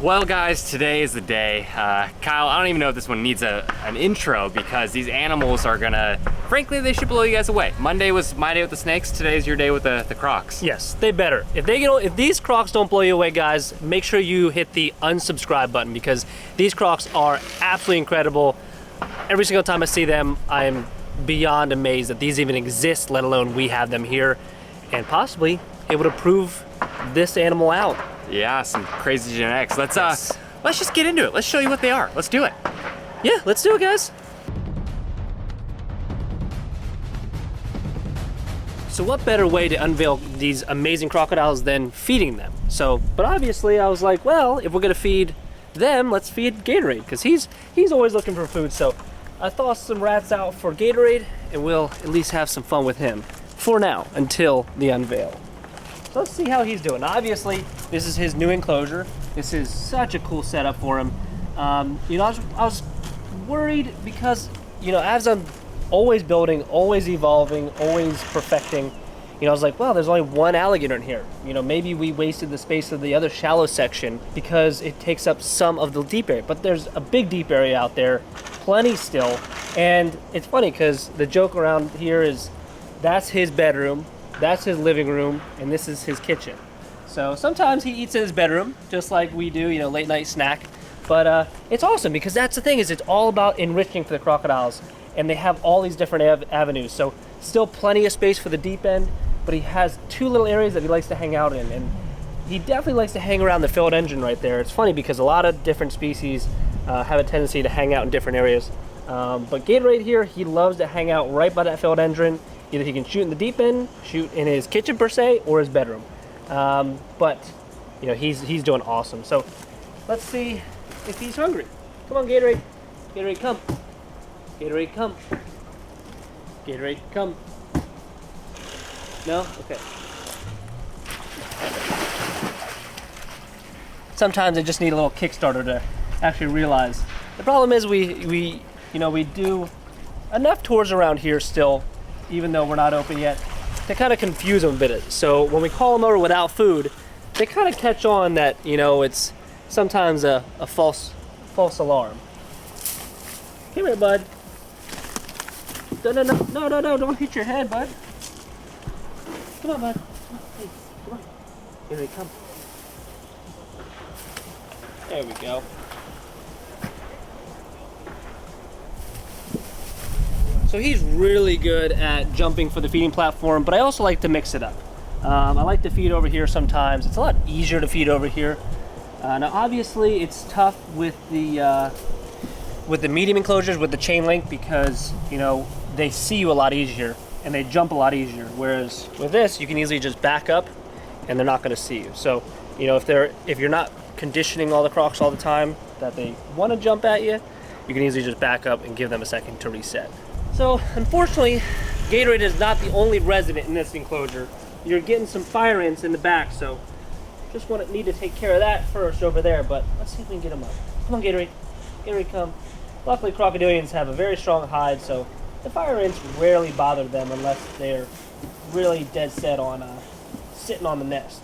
Well guys, today is the day. Kyle, I don't even know if this one needs an intro because these animals are gonna, frankly, they should blow you guys away. Monday was my day with the snakes, today's your day with the Crocs. Yes, they better. If these Crocs don't blow you away, guys, make sure you hit the unsubscribe button because these Crocs are absolutely incredible. Every single time I see them, I'm beyond amazed that these even exist, let alone we have them here, and possibly able to prove this animal out. Yeah, some crazy genetics. Let's just get into it. Let's show you what they are. Let's do it. Yeah, let's do it, guys. So what better way to unveil these amazing crocodiles than feeding them? But obviously I was like, well, if we're gonna feed them, let's feed Gatorade, because he's always looking for food. So I thought some rats out for Gatorade, and we'll at least have some fun with him for now until the unveil. So let's see how he's doing. Obviously, this is his new enclosure. This is such a cool setup for him. You know, I was worried because, you know, as I'm always building, always evolving, always perfecting, you know, I was like, well, there's only one alligator in here. You know, maybe we wasted the space of the other shallow section because it takes up some of the deep area. But there's a big deep area out there, plenty still. And it's funny because the joke around here is that's his bedroom, that's his living room, and this is his kitchen. So sometimes he eats in his bedroom, just like we do, you know, late night snack. But it's awesome because that's the thing, is it's all about enriching for the crocodiles, and they have all these different avenues. So still plenty of space for the deep end, but he has two little areas that he likes to hang out in, and he definitely likes to hang around the philodendron right there. It's funny because a lot of different species have a tendency to hang out in different areas. But Gatorade here, he loves to hang out right by that philodendron. Either he can shoot in the deep end, shoot in his kitchen per se, or his bedroom. But you know, he's doing awesome. So let's see if he's hungry. Come on, Gatorade. Gatorade, come. Gatorade, come. Gatorade, come. No? Okay. Sometimes I just need a little Kickstarter to actually realize. The problem is we do enough tours around here still, even though we're not open yet, to kind of confuse them a bit. So when we call them over without food, they kind of catch on that, you know, it's sometimes a false alarm. Come here, bud. No, don't hit your head, bud. Come on, bud. Hey, come on. Here they come. There we go. So he's really good at jumping for the feeding platform, but I also like to mix it up. I like to feed over here sometimes. It's a lot easier to feed over here. Now obviously it's tough with the medium enclosures with the chain link because, you know, they see you a lot easier and they jump a lot easier. Whereas with this, you can easily just back up and they're not gonna see you. So, you know, if you're not conditioning all the Crocs all the time that they wanna jump at you, you can easily just back up and give them a second to reset. So unfortunately, Gatorade is not the only resident in this enclosure. You're getting some fire ants in the back, so just need to take care of that first over there, but let's see if we can get them up. Come on, Gatorade. Gatorade, come. Luckily, crocodilians have a very strong hide, so the fire ants rarely bother them unless they're really dead set on sitting on the nest.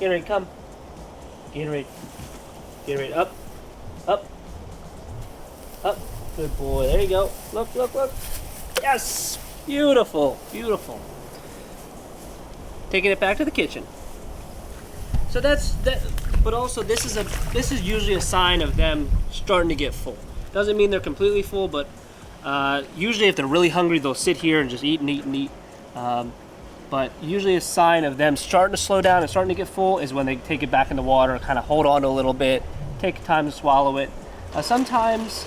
Gatorade, come. Gatorade. Gatorade, up. Up. Up. Good boy. There you go. Look, look, look. Yes! Beautiful. Beautiful. Taking it back to the kitchen. So that's that. But also, this is usually a sign of them starting to get full. Doesn't mean they're completely full, but usually if they're really hungry, they'll sit here and just eat and eat and eat. But usually a sign of them starting to slow down and starting to get full is when they take it back in the water, kind of hold on to a little bit, take time to swallow it. Sometimes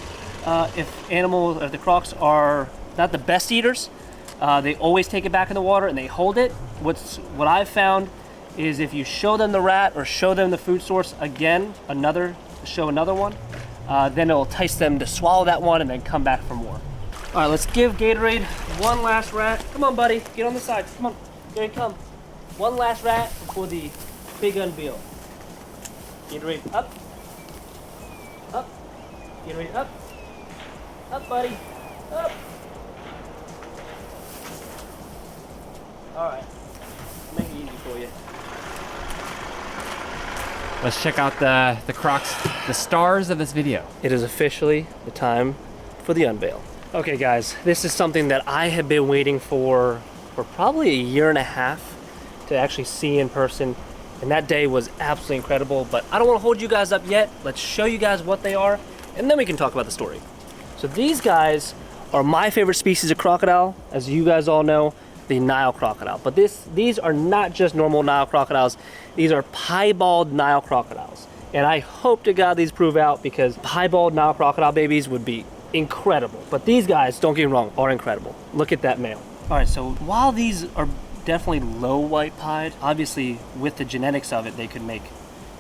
if the Crocs are not the best eaters, they always take it back in the water and they hold it. What I've found is if you show them the rat or show them the food source again, show another one, then it'll entice them to swallow that one and then come back for more. All right, let's give Gatorade one last rat. Come on, buddy, get on the side. Come on, Gatorade, come. One last rat before the big unveil. Gatorade, up. Up. Gatorade, up. Up, buddy. Up. All right, make it easy for you. let's check out the crocs, the stars of this video. It is officially the time for the unveil. Okay guys, this is something that I have been waiting for probably a year and a half to actually see in person. And that day was absolutely incredible, but I don't want to hold you guys up yet. Let's show you guys what they are, and then we can talk about the story. So these guys are my favorite species of crocodile, as you guys all know, the Nile crocodile. But these are not just normal Nile crocodiles, these are piebald Nile crocodiles. And I hope to God these prove out, because piebald Nile crocodile babies would be incredible. But these guys, don't get me wrong, are incredible. Look at that male. All right, so while these are definitely low white pied, obviously with the genetics of it, they could make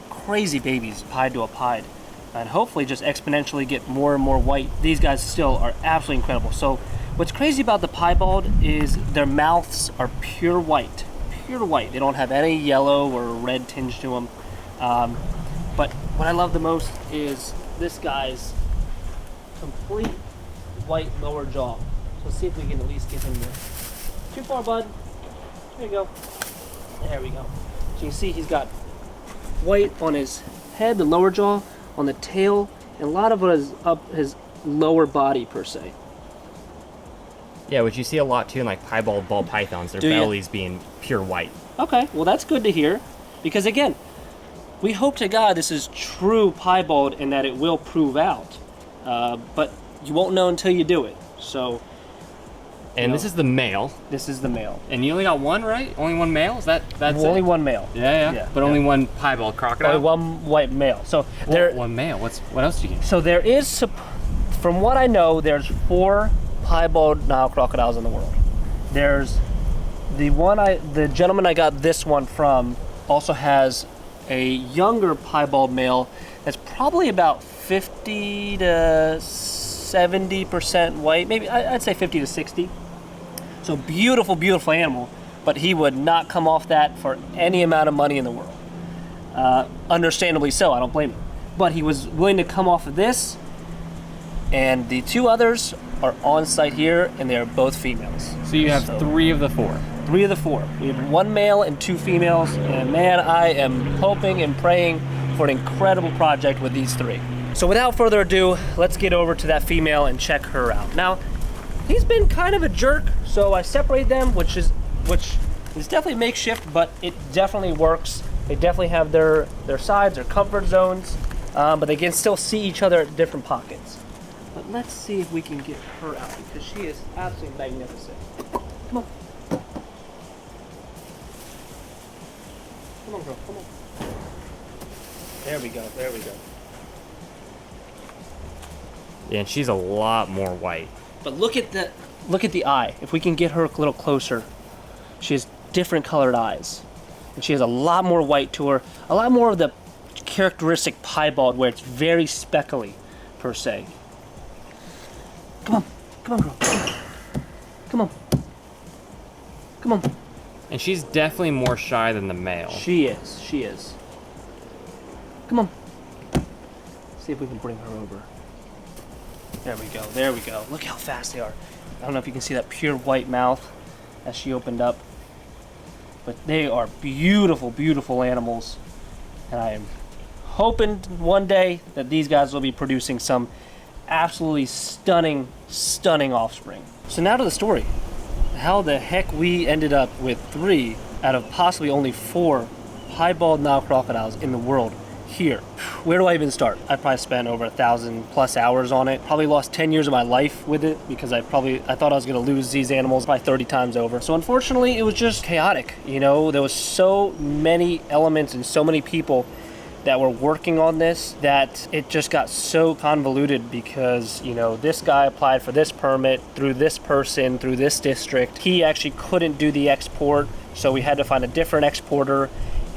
crazy babies pied to a pied, and hopefully just exponentially get more and more white. These guys still are absolutely incredible. So what's crazy about the piebald is their mouths are pure white. Pure white. They don't have any yellow or red tinge to them. But what I love the most is this guy's complete white lower jaw. So let's see if we can at least get him there. Too far, bud. There you go. There we go. So you can see he's got white on his head, the lower jaw, on the tail, and a lot of it is up his lower body per se. Yeah, which you see a lot too in like piebald ball pythons, their bellies being pure white. Okay, well that's good to hear, because again, we hope to God this is true piebald and that it will prove out, but you won't know until you do it. So. And this is the male. This is the male. And you only got one, right? Only one male? That's only it? one male. Yeah. But only one piebald crocodile? Only one white male. So one male. What else do you get? So there is, from what I know, there's 4 piebald Nile crocodiles in the world. There's the gentleman I got this one from also has a younger piebald male that's probably about 50 to 70% white. Maybe I'd say 50 to 60. So beautiful, beautiful animal, but he would not come off that for any amount of money in the world. Understandably so, I don't blame him. But he was willing to come off of this, and the 2 others are on site here, and they are both females. So you have 3 of the 4. 3 of the 4. We have 1 male and 2 females, and man, I am hoping and praying for an incredible project with these 3. So without further ado, let's get over to that female and check her out. Now, he's been kind of a jerk, so I separate them, which is definitely makeshift, but it definitely works. They definitely have their sides, their comfort zones, but they can still see each other at different pockets. But let's see if we can get her out, because she is absolutely magnificent. Come on. Come on, girl, come on. There we go, there we go. Yeah, and she's a lot more white. But look at the eye. If we can get her a little closer, she has different colored eyes, and she has a lot more white to her. A lot more of the characteristic piebald, where it's very speckly, per se. Come on, girl. Come on. Come on. And she's definitely more shy than the male. She is. Come on. See if we can bring her over. There we go. Look how fast they are. I don't know if you can see that pure white mouth as she opened up. But they are beautiful, beautiful animals. And I am hoping one day that these guys will be producing some absolutely stunning, stunning offspring. So now to the story. How the heck we ended up with 3 out of possibly only 4 piebald Nile crocodiles in the world here. Where do I even start? I probably spent over 1,000+ hours on it. Probably lost 10 years of my life with it, because I thought I was gonna lose these animals probably 30 times over. So unfortunately, it was just chaotic. You know, there was so many elements and so many people that were working on this that it just got so convoluted, because, you know, this guy applied for this permit through this person, through this district. He actually couldn't do the export, so we had to find a different exporter.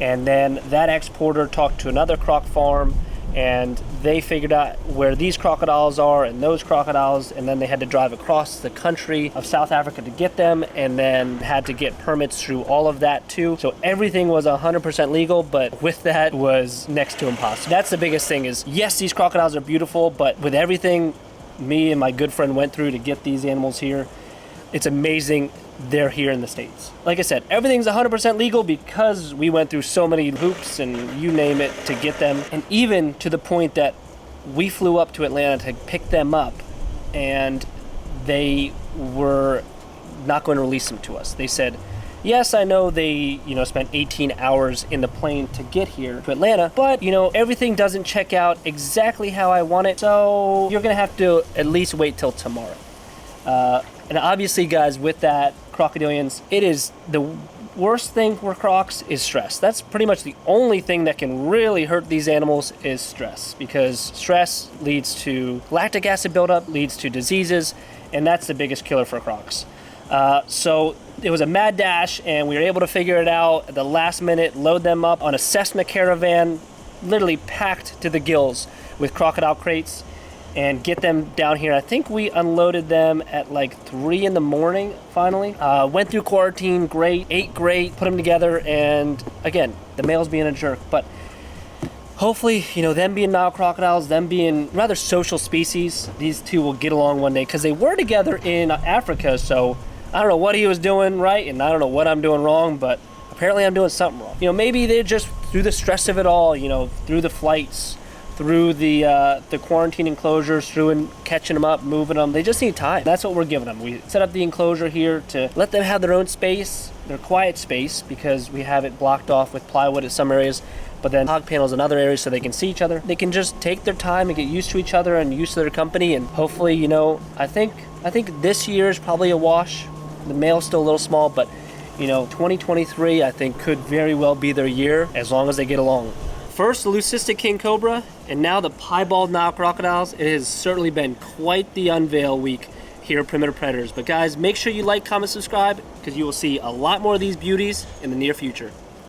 And then that exporter talked to another croc farm, and they figured out where these crocodiles are and those crocodiles, and then they had to drive across the country of South Africa to get them, and then had to get permits through all of that too. So everything was 100% legal, but with that was next to impossible. That's the biggest thing is, yes, these crocodiles are beautiful, but with everything me and my good friend went through to get these animals here, it's amazing they're here in the States. Like I said, everything's 100% legal because we went through so many hoops and you name it to get them. And even to the point that we flew up to Atlanta to pick them up and they were not going to release them to us. They said, yes, I know they, spent 18 hours in the plane to get here to Atlanta, but, everything doesn't check out exactly how I want it, so you're going to have to at least wait till tomorrow. And obviously, guys, with that, crocodilians, it is the worst thing for crocs is stress. That's pretty much the only thing that can really hurt these animals is stress, because stress leads to lactic acid buildup, leads to diseases, and that's the biggest killer for crocs. So it was a mad dash, and we were able to figure it out at the last minute, load them up on a Cessna Caravan, literally packed to the gills with crocodile crates, and get them down here. I think we unloaded them at like 3 in the morning finally. Went through quarantine, great, ate great, put them together, and again, the male's being a jerk, but hopefully, them being Nile crocodiles, them being rather social species, these two will get along one day, because they were together in Africa, so I don't know what he was doing right, and I don't know what I'm doing wrong, but apparently I'm doing something wrong. Maybe they're just through the stress of it all, through the flights, through the quarantine enclosures, through catching them up, moving them. They just need time. That's what we're giving them. We set up the enclosure here to let them have their own space, their quiet space, because we have it blocked off with plywood at some areas, but then hog panels in other areas so they can see each other. They can just take their time and get used to each other and used to their company, and hopefully, I think this year is probably a wash. The male's still a little small, but 2023 I think could very well be their year as long as they get along. First the Lucy King Cobra, and now the piebald Nile crocodiles. It has certainly been quite the unveil week here at Primitive Predators. But guys, make sure you like, comment, subscribe, because you will see a lot more of these beauties in the near future.